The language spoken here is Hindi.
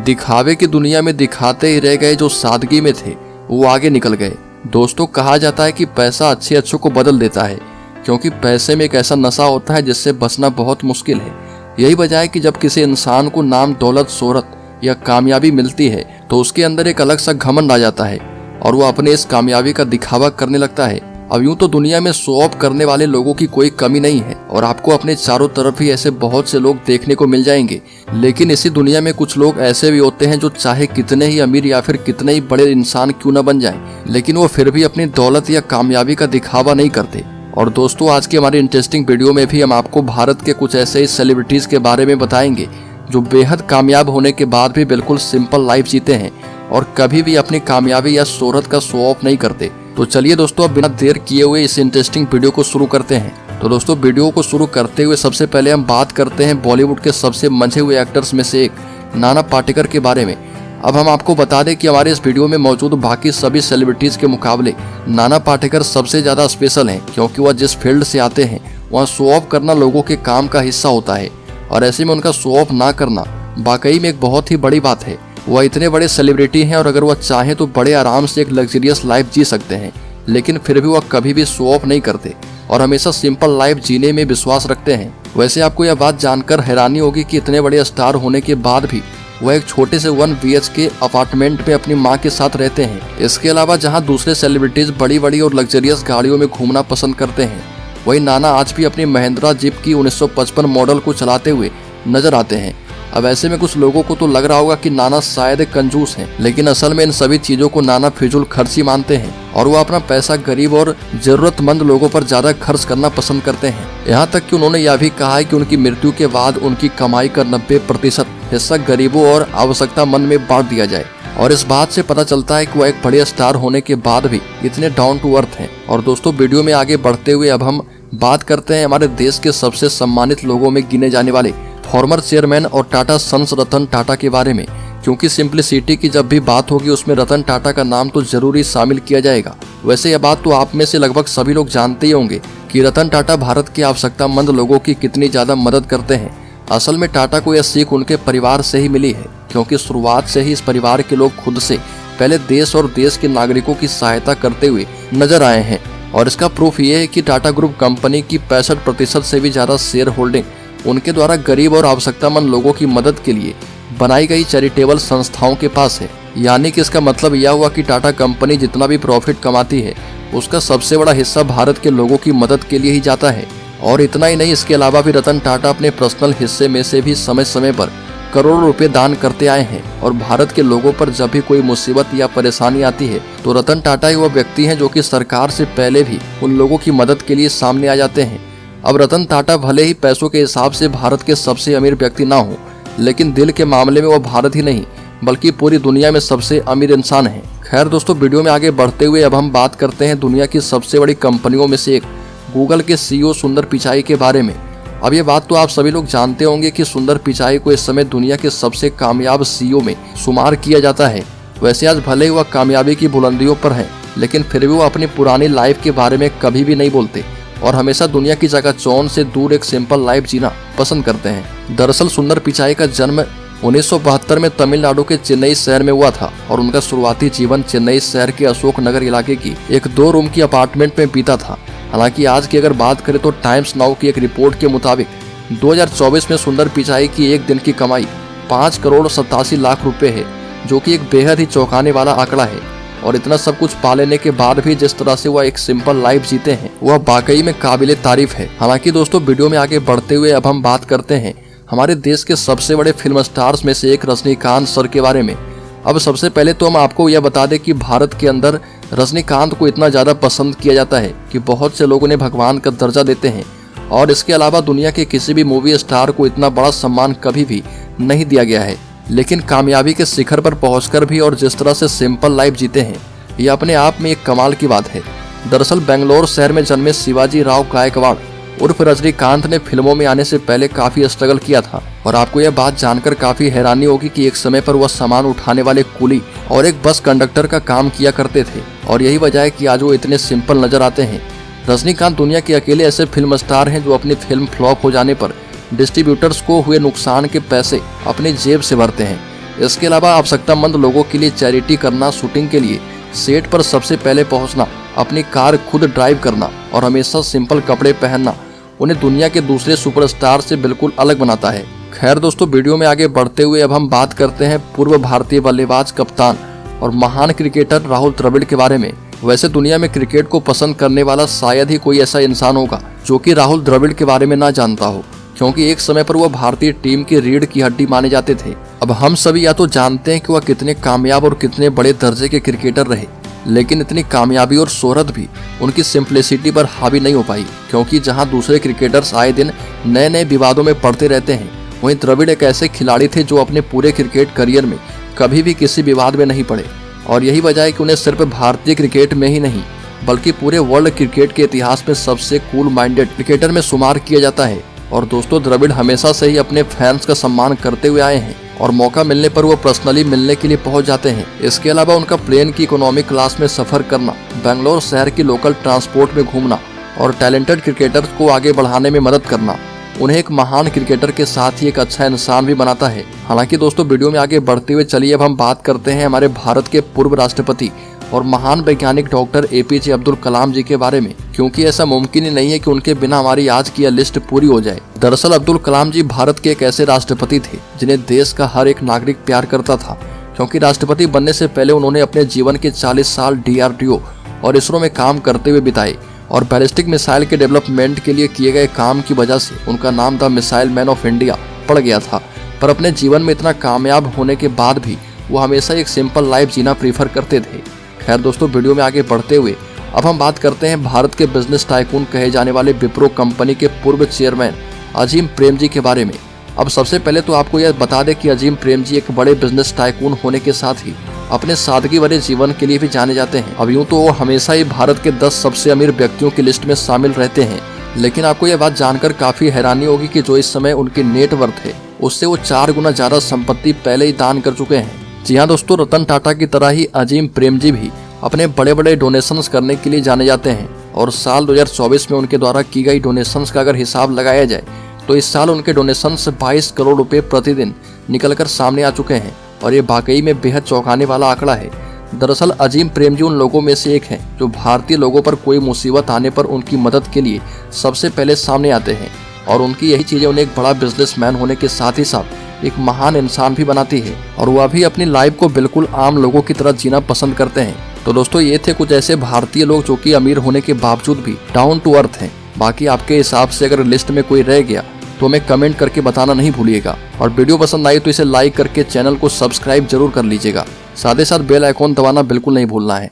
दिखावे की दुनिया में दिखाते ही रह गए, जो सादगी में थे वो आगे निकल गए। दोस्तों, कहा जाता है कि पैसा अच्छे अच्छों को बदल देता है, क्योंकि पैसे में एक ऐसा नशा होता है जिससे बचना बहुत मुश्किल है। यही वजह है कि जब किसी इंसान को नाम, दौलत, शोहरत या कामयाबी मिलती है तो उसके अंदर एक अलग सा घमंड आ जाता है और वो अपने इस कामयाबी का दिखावा करने लगता है। अब यूं तो दुनिया में शो ऑफ करने वाले लोगों की कोई कमी नहीं है और आपको अपने चारों तरफ ही ऐसे बहुत से लोग देखने को मिल जाएंगे, लेकिन इसी दुनिया में कुछ लोग ऐसे भी होते हैं जो चाहे कितने ही अमीर या फिर कितने ही बड़े इंसान क्यों न बन जाएं, लेकिन वो फिर भी अपनी दौलत या कामयाबी का दिखावा नहीं करते। और दोस्तों, आज की हमारी इंटरेस्टिंग वीडियो में भी हम आपको भारत के कुछ ऐसे ही सेलिब्रिटीज के बारे में बताएंगे जो बेहद कामयाब होने के बाद भी बिल्कुल सिंपल लाइफ जीते हैं और कभी भी अपनी कामयाबी या शोहरत का शो ऑफ नहीं करते। तो चलिए दोस्तों, अब बिना देर किए हुए इस इंटरेस्टिंग वीडियो को शुरू करते हैं। तो दोस्तों, वीडियो को शुरू करते हुए सबसे पहले हम बात करते हैं बॉलीवुड के सबसे मंझे हुए एक्टर्स में से एक नाना पाटेकर के बारे में। अब हम आपको बता दें कि हमारे इस वीडियो में मौजूद बाकी सभी सेलिब्रिटीज के मुकाबले नाना पाटेकर सबसे ज्यादा स्पेशल हैं, क्योंकि वह जिस फील्ड से आते हैं वहाँ शो ऑफ करना लोगों के काम का हिस्सा होता है और ऐसे में उनका शो ऑफ ना करना वाकई में एक बहुत ही बड़ी बात है। वह इतने बड़े सेलिब्रिटी हैं और अगर वह चाहें तो बड़े आराम से एक लग्जरियस लाइफ जी सकते हैं, लेकिन फिर भी वह कभी भी शो ऑफ नहीं करते और हमेशा सिंपल लाइफ जीने में विश्वास रखते हैं। वैसे आपको यह बात जानकर हैरानी होगी कि इतने बड़े स्टार होने के बाद भी वह एक छोटे से 1 BHK अपार्टमेंट में अपनी मां के साथ रहते हैं। इसके अलावा जहां दूसरे सेलिब्रिटीज बड़ी बड़ी और लग्जरियस गाड़ियों में घूमना पसंद करते हैं, वही नाना आज भी अपनी महिंद्रा जीप की 1955 मॉडल को चलाते हुए नजर आते हैं। अब ऐसे में कुछ लोगों को तो लग रहा होगा कि नाना शायद कंजूस हैं, लेकिन असल में इन सभी चीजों को नाना फिजूल खर्ची मानते हैं और वो अपना पैसा गरीब और जरूरतमंद लोगों पर ज्यादा खर्च करना पसंद करते हैं। यहाँ तक कि उन्होंने यह भी कहा है कि उनकी मृत्यु के बाद उनकी कमाई का 90% हिस्सा गरीबों और आवश्यकतामंद में बांट दिया जाए। और इस बात से पता चलता है कि वह एक बड़े स्टार होने के बाद भी इतने डाउन टू अर्थ हैं। और दोस्तों, वीडियो में आगे बढ़ते हुए अब हम बात करते हैं हमारे देश के सबसे सम्मानित लोगों में गिने जाने वाले फॉर्मर चेयरमैन और टाटा सन्स रतन टाटा के बारे में, क्योंकि सिंप्लिसिटी की जब भी बात होगी उसमें रतन टाटा का नाम तो जरूरी शामिल किया जाएगा। वैसे यह बात तो आप में से लगभग सभी लोग जानते ही होंगे कि रतन टाटा भारत के आवश्यकतामंद लोगों की कितनी ज्यादा मदद करते हैं। असल में टाटा को यह सीख उनके परिवार से ही मिली है, क्योंकि शुरुआत से ही इस परिवार के लोग खुद से पहले देश और देश के नागरिकों की सहायता करते हुए नजर आए हैं। और इसका प्रूफ ये है कि टाटा ग्रुप कंपनी की 65% से भी ज्यादा शेयर होल्डिंग उनके द्वारा गरीब और आवश्यकतामंद लोगों की मदद के लिए बनाई गई चैरिटेबल संस्थाओं के पास है। यानी कि इसका मतलब यह हुआ कि टाटा कंपनी जितना भी प्रॉफिट कमाती है उसका सबसे बड़ा हिस्सा भारत के लोगों की मदद के लिए ही जाता है। और इतना ही नहीं, इसके अलावा भी रतन टाटा अपने पर्सनल हिस्से में से भी समय समय पर करोड़ों रुपए दान करते आए हैं। और भारत के लोगों पर जब भी कोई मुसीबत या परेशानी आती है तो रतन टाटा ही वह व्यक्ति हैं जो कि सरकार से पहले भी उन लोगों की मदद के लिए सामने आ जाते हैं। अब रतन टाटा भले ही पैसों के हिसाब से भारत के सबसे अमीर व्यक्ति ना हो, लेकिन दिल के मामले में वह भारत ही नहीं बल्कि पूरी दुनिया में सबसे अमीर इंसान है। खैर दोस्तों, वीडियो में आगे बढ़ते हुए अब हम बात करते हैं दुनिया की सबसे बड़ी कंपनियों में से एक गूगल के CEO सुंदर पिचाई के बारे में। अब ये बात तो आप सभी लोग जानते होंगे कि सुंदर पिचाई को इस समय दुनिया के सबसे कामयाब CEO में शुमार किया जाता है। वैसे आज भले ही वह कामयाबी की बुलंदियों पर है, लेकिन फिर भी वो अपनी पुरानी लाइफ के बारे में कभी भी नहीं बोलते और हमेशा दुनिया की चकाचौंध से दूर एक सिंपल लाइफ जीना पसंद करते हैं। दरअसल सुंदर पिचाई का जन्म 1972 में तमिलनाडु के चेन्नई शहर में हुआ था और उनका शुरुआती जीवन चेन्नई शहर के अशोक नगर इलाके की एक 2 रूम की अपार्टमेंट में बीता था। हालांकि आज की अगर बात करें तो टाइम्स नाउ की एक रिपोर्ट के मुताबिक 2024 में सुंदर पिचाई की एक दिन की कमाई 5,87,00,000 रुपए है, जो कि एक बेहद ही चौंकाने वाला आंकड़ा है। और इतना सब कुछ पा लेने के बाद भी जिस तरह से वह एक सिंपल लाइफ जीते हैं वह वाकई में काबिले तारीफ है। हालांकि दोस्तों, वीडियो में आगे बढ़ते हुए अब हम बात करते हैं हमारे देश के सबसे बड़े फिल्म स्टार्स में से एक रजनीकांत सर के बारे में। अब सबसे पहले तो हम आपको यह बता दें कि भारत के अंदर रजनीकांत को इतना ज़्यादा पसंद किया जाता है कि बहुत से लोग उन्हें भगवान का दर्जा देते हैं। और इसके अलावा दुनिया के किसी भी मूवी स्टार को इतना बड़ा सम्मान कभी भी नहीं दिया गया है। लेकिन कामयाबी के शिखर पर पहुंचकर भी और जिस तरह से सिंपल लाइफ जीते हैं, यह अपने आप में एक कमाल की बात है। दरअसल बेंगलोर शहर में जन्मे शिवाजी राव गायकवाड़ उर्फ रजनीकांत ने फिल्मों में आने से पहले काफी स्ट्रगल किया था। और आपको यह बात जानकर काफी हैरानी होगी कि एक समय पर वह सामान उठाने वाले कुली और एक बस कंडक्टर का काम किया करते थे। और यही वजह है कि आज वो इतने सिंपल नजर आते हैं। रजनीकांत दुनिया के अकेले ऐसे फिल्म स्टार हैं जो अपनी फिल्म फ्लॉप हो जाने पर डिस्ट्रीब्यूटर्स को हुए नुकसान के पैसे अपनी जेब से भरते हैं। इसके अलावा आवश्यकतामंद लोगों के लिए चैरिटी करना, शूटिंग के लिए सेट पर सबसे पहले पहुंचना, अपनी कार खुद ड्राइव करना और हमेशा सिंपल कपड़े पहनना उन्हें दुनिया के दूसरे सुपरस्टार से बिल्कुल अलग बनाता है। खैर दोस्तों, वीडियो में आगे बढ़ते हुए अब हम बात करते हैं पूर्व भारतीय बल्लेबाज, कप्तान और महान क्रिकेटर राहुल द्रविड़ के बारे में। वैसे दुनिया में क्रिकेट को पसंद करने वाला शायद ही कोई ऐसा इंसान होगा जो कि राहुल द्रविड़ के बारे में ना जानता हो, क्योंकि एक समय पर वह भारतीय टीम की रीढ़ की हड्डी माने जाते थे। अब हम सभी या तो जानते हैं कि वह कितने कामयाब और कितने बड़े दर्जे के क्रिकेटर रहे, लेकिन इतनी कामयाबी और शोहरत भी उनकी सिंप्लिसिटी पर हावी नहीं हो पाई, क्योंकि जहां दूसरे क्रिकेटर्स आए दिन नए नए विवादों में पड़ते रहते हैं, वहीं द्रविड़ एक ऐसे खिलाड़ी थे जो अपने पूरे क्रिकेट करियर में कभी भी किसी विवाद में नहीं पड़े। और यही वजह है कि उन्हें सिर्फ भारतीय क्रिकेट में ही नहीं बल्कि पूरे वर्ल्ड क्रिकेट के इतिहास में सबसे कूल माइंडेड क्रिकेटर में शुमार किया जाता है। और दोस्तों, द्रविड़ हमेशा से ही अपने फैंस का सम्मान करते हुए आए हैं और मौका मिलने पर वो पर्सनली मिलने के लिए पहुंच जाते हैं। इसके अलावा उनका प्लेन की इकोनॉमिक क्लास में सफर करना, बेंगलोर शहर की लोकल ट्रांसपोर्ट में घूमना और टैलेंटेड क्रिकेटर्स को आगे बढ़ाने में मदद करना उन्हें एक महान क्रिकेटर के साथ ही एक अच्छा इंसान भी बनाता है। हालांकि दोस्तों, वीडियो में आगे बढ़ते हुए चलिए अब हम बात करते हैं हमारे भारत के पूर्व राष्ट्रपति और महान वैज्ञानिक डॉक्टर एपीजे अब्दुल कलाम जी के बारे में, क्योंकि ऐसा मुमकिन ही नहीं है कि उनके बिना हमारी आज की यह लिस्ट पूरी हो जाए। दरअसल अब्दुल कलाम जी भारत के एक ऐसे राष्ट्रपति थे जिन्हें देश का हर एक नागरिक प्यार करता था, क्योंकि राष्ट्रपति बनने से पहले उन्होंने अपने जीवन के 40 साल DRDO और इसरो में काम करते हुए बिताए और बैलिस्टिक मिसाइल के डेवलपमेंट के लिए किए गए काम की वजह से उनका नाम the missile man of India पड़ गया था। पर अपने जीवन में इतना कामयाब होने के बाद भी वो हमेशा एक सिंपल लाइफ जीना प्रीफर करते थे। खैर दोस्तों, वीडियो में आगे बढ़ते हुए अब हम बात करते हैं भारत के बिजनेस टाइकून कहे जाने वाले विप्रो कंपनी के पूर्व चेयरमैन अजीम प्रेमजी के बारे में। अब सबसे पहले तो आपको यह बता दें कि अजीम प्रेमजी एक बड़े बिजनेस टाइकून होने के साथ ही अपने सादगी भरे जीवन के लिए भी जाने जाते हैं। अब यूं तो वो हमेशा ही भारत के 10 सबसे अमीर व्यक्तियों की लिस्ट में शामिल रहते हैं, लेकिन आपको यह बात जानकर काफी हैरानी होगी कि जो इस समय उनकी नेट वर्थ है उससे वो 4 गुना ज्यादा संपत्ति पहले ही दान कर चुके हैं। जी हाँ दोस्तों, रतन टाटा की तरह ही अजीम प्रेमजी भी अपने बड़े बड़े डोनेशंस करने के लिए जाने जाते हैं और साल 2024 में उनके द्वारा की गई डोनेशंस का अगर हिसाब लगाया जाए तो इस साल उनके डोनेशंस 22 करोड़ रुपए प्रतिदिन निकलकर सामने आ चुके हैं और ये वाकई में बेहद चौंकाने वाला आंकड़ा है। दरअसल अजीम प्रेमजी उन लोगों में से एक हैं जो भारतीय लोगों पर कोई मुसीबत आने पर उनकी मदद के लिए सबसे पहले सामने आते हैं और उनकी यही चीजें उन्हें एक बड़ा बिजनेसमैन होने के साथ ही साथ एक महान इंसान भी बनाती है और वह भी अपनी लाइफ को बिल्कुल आम लोगों की तरह जीना पसंद करते हैं। तो दोस्तों, ये थे कुछ ऐसे भारतीय लोग जो कि अमीर होने के बावजूद भी डाउन टू अर्थ हैं। बाकी आपके हिसाब से अगर लिस्ट में कोई रह गया तो हमें कमेंट करके बताना नहीं भूलिएगा और वीडियो पसंद आई तो इसे लाइक करके चैनल को सब्सक्राइब जरूर कर लीजिएगा। साथ ही साथ बेल आइकॉन दबाना बिल्कुल नहीं भूलना है।